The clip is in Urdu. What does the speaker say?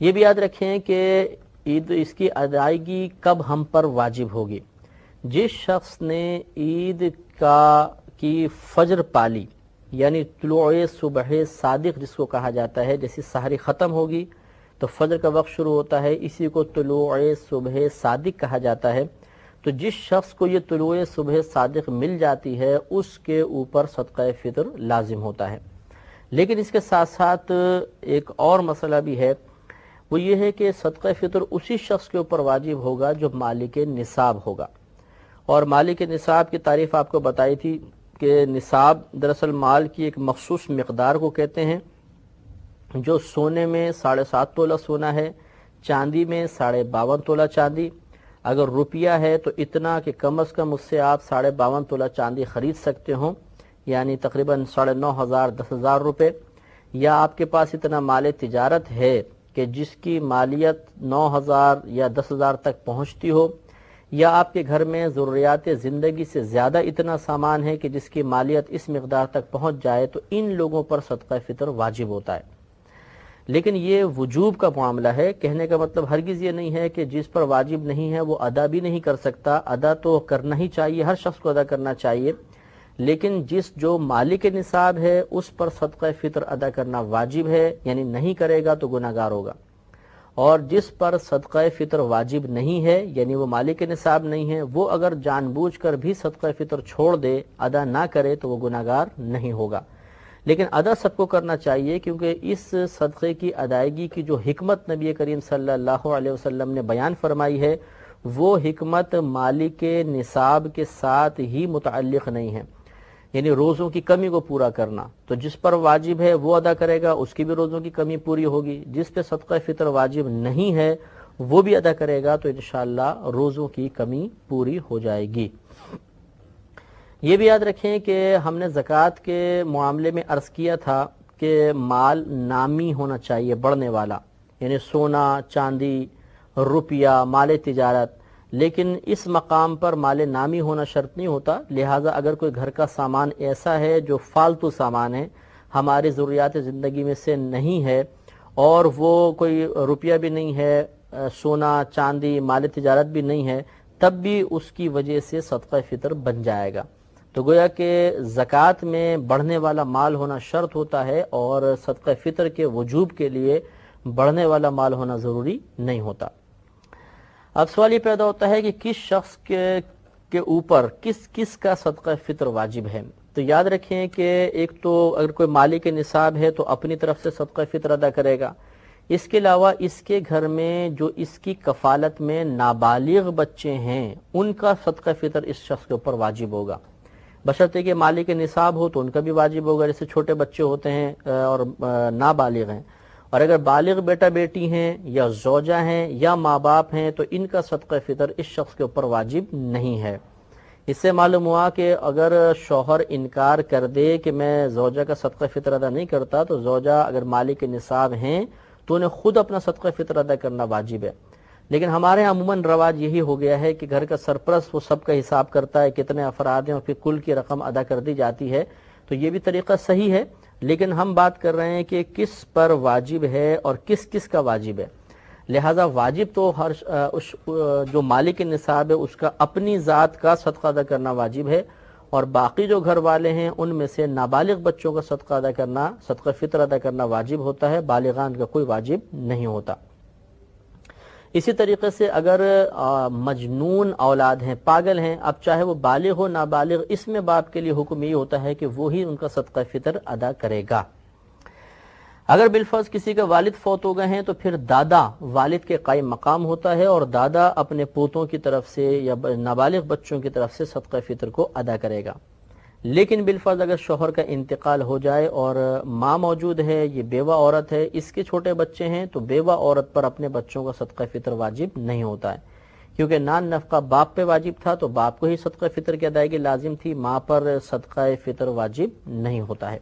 یہ بھی یاد رکھیں کہ عید اس کی ادائیگی کب ہم پر واجب ہوگی؟ جس شخص نے عید کی فجر پالی، یعنی طلوع صبح صادق جس کو کہا جاتا ہے، جیسی سحری ختم ہوگی تو فجر کا وقت شروع ہوتا ہے، اسی کو طلوع صبح صادق کہا جاتا ہے۔ تو جس شخص کو یہ طلوع صبح صادق مل جاتی ہے اس کے اوپر صدقہ فطر لازم ہوتا ہے۔ لیکن اس کے ساتھ ساتھ ایک اور مسئلہ بھی ہے، وہ یہ ہے کہ صدقہ فطر اسی شخص کے اوپر واجب ہوگا جو مالک نصاب ہوگا۔ اور مالک نصاب کی تعریف آپ کو بتائی تھی کہ نصاب دراصل مال کی ایک مخصوص مقدار کو کہتے ہیں، جو سونے میں 7.5 تولہ سونا ہے، چاندی میں 52.5 تولہ چاندی، اگر روپیہ ہے تو اتنا کہ کم از کم اس سے آپ 52.5 تولہ چاندی خرید سکتے ہوں، یعنی تقریباً 9,500 10,000 روپے، یا آپ کے پاس اتنا مال تجارت ہے کہ جس کی مالیت 9,000 یا 10,000 تک پہنچتی ہو، یا آپ کے گھر میں ضروریات زندگی سے زیادہ اتنا سامان ہے کہ جس کی مالیت اس مقدار تک پہنچ جائے، تو ان لوگوں پر صدقہ فطر واجب ہوتا ہے۔ لیکن یہ وجوب کا معاملہ ہے، کہنے کا مطلب ہرگز یہ نہیں ہے کہ جس پر واجب نہیں ہے وہ ادا بھی نہیں کر سکتا، ادا تو کرنا ہی چاہیے، ہر شخص کو ادا کرنا چاہیے، لیکن جو مالک نصاب ہے اس پر صدقہ فطر ادا کرنا واجب ہے، یعنی نہیں کرے گا تو گناہ گار ہوگا، اور جس پر صدقہ فطر واجب نہیں ہے، یعنی وہ مالک نصاب نہیں ہے، وہ اگر جان بوجھ کر بھی صدقہ فطر چھوڑ دے، ادا نہ کرے تو وہ گناہ گار نہیں ہوگا۔ لیکن ادا سب کو کرنا چاہیے، کیونکہ اس صدقے کی ادائیگی کی جو حکمت نبی کریم صلی اللہ علیہ وسلم نے بیان فرمائی ہے، وہ حکمت مالک نصاب کے ساتھ ہی متعلق نہیں ہے، یعنی روزوں کی کمی کو پورا کرنا۔ تو جس پر واجب ہے وہ ادا کرے گا، اس کی بھی روزوں کی کمی پوری ہوگی، جس پہ صدقہ فطر واجب نہیں ہے وہ بھی ادا کرے گا تو انشاءاللہ روزوں کی کمی پوری ہو جائے گی۔ یہ بھی یاد رکھیں کہ ہم نے زکوٰۃ کے معاملے میں عرض کیا تھا کہ مال نامی ہونا چاہیے، بڑھنے والا، یعنی سونا، چاندی، روپیہ، مال تجارت، لیکن اس مقام پر مال نامی ہونا شرط نہیں ہوتا۔ لہٰذا اگر کوئی گھر کا سامان ایسا ہے جو فالتو سامان ہے، ہماری ضروریات زندگی میں سے نہیں ہے، اور وہ کوئی روپیہ بھی نہیں ہے، سونا چاندی مال تجارت بھی نہیں ہے، تب بھی اس کی وجہ سے صدقہ فطر بن جائے گا۔ تو گویا کہ زکوٰۃ میں بڑھنے والا مال ہونا شرط ہوتا ہے، اور صدقہ فطر کے وجوب کے لیے بڑھنے والا مال ہونا ضروری نہیں ہوتا۔ اب سوال یہ پیدا ہوتا ہے کہ کس شخص کے اوپر کس کا صدقہ فطر واجب ہے؟ تو یاد رکھیں کہ ایک تو اگر کوئی مالک نصاب ہے تو اپنی طرف سے صدقہ فطر ادا کرے گا، اس کے علاوہ اس کے گھر میں جو اس کی کفالت میں نابالغ بچے ہیں ان کا صدقہ فطر اس شخص کے اوپر واجب ہوگا، بشرطے کہ مالک نصاب ہو تو ان کا بھی واجب ہوگا، جیسے چھوٹے بچے ہوتے ہیں اور نابالغ ہیں، اور اگر بالغ بیٹا بیٹی ہیں یا زوجہ ہیں یا ماں باپ ہیں تو ان کا صدقہ فطر اس شخص کے اوپر واجب نہیں ہے۔ اس سے معلوم ہوا کہ اگر شوہر انکار کر دے کہ میں زوجہ کا صدقہ فطر ادا نہیں کرتا، تو زوجہ اگر مالک نصاب ہیں تو انہیں خود اپنا صدقہ فطر ادا کرنا واجب ہے۔ لیکن ہمارے یہاں عموماً رواج یہی ہو گیا ہے کہ گھر کا سرپرست وہ سب کا حساب کرتا ہے، کتنے افراد ہیں، اور پھر کل کی رقم ادا کر دی جاتی ہے، تو یہ بھی طریقہ صحیح ہے، لیکن ہم بات کر رہے ہیں کہ کس پر واجب ہے اور کس کا واجب ہے۔ لہذا واجب تو جو مالک نصاب ہے اس کا اپنی ذات کا صدقہ ادا کرنا واجب ہے، اور باقی جو گھر والے ہیں ان میں سے نابالغ بچوں کا صدقہ فطر ادا کرنا واجب ہوتا ہے، بالغان کا کوئی واجب نہیں ہوتا۔ اسی طریقے سے اگر مجنون اولاد ہیں، پاگل ہیں، اب چاہے وہ بالغ ہو نابالغ، اس میں باپ کے لیے حکم یہ ہوتا ہے کہ وہی ان کا صدقہ فطر ادا کرے گا۔ اگر بالفرض کسی کا والد فوت ہو گئے ہیں تو پھر دادا والد کے قائم مقام ہوتا ہے، اور دادا اپنے پوتوں کی طرف سے یا نابالغ بچوں کی طرف سے صدقہ فطر کو ادا کرے گا۔ لیکن بالفرض اگر شوہر کا انتقال ہو جائے اور ماں موجود ہے، یہ بیوہ عورت ہے، اس کے چھوٹے بچے ہیں، تو بیوہ عورت پر اپنے بچوں کا صدقہ فطر واجب نہیں ہوتا ہے، کیونکہ نان نفقہ باپ پہ واجب تھا تو باپ کو ہی صدقہ فطر کی ادائیگی لازم تھی، ماں پر صدقہ فطر واجب نہیں ہوتا ہے۔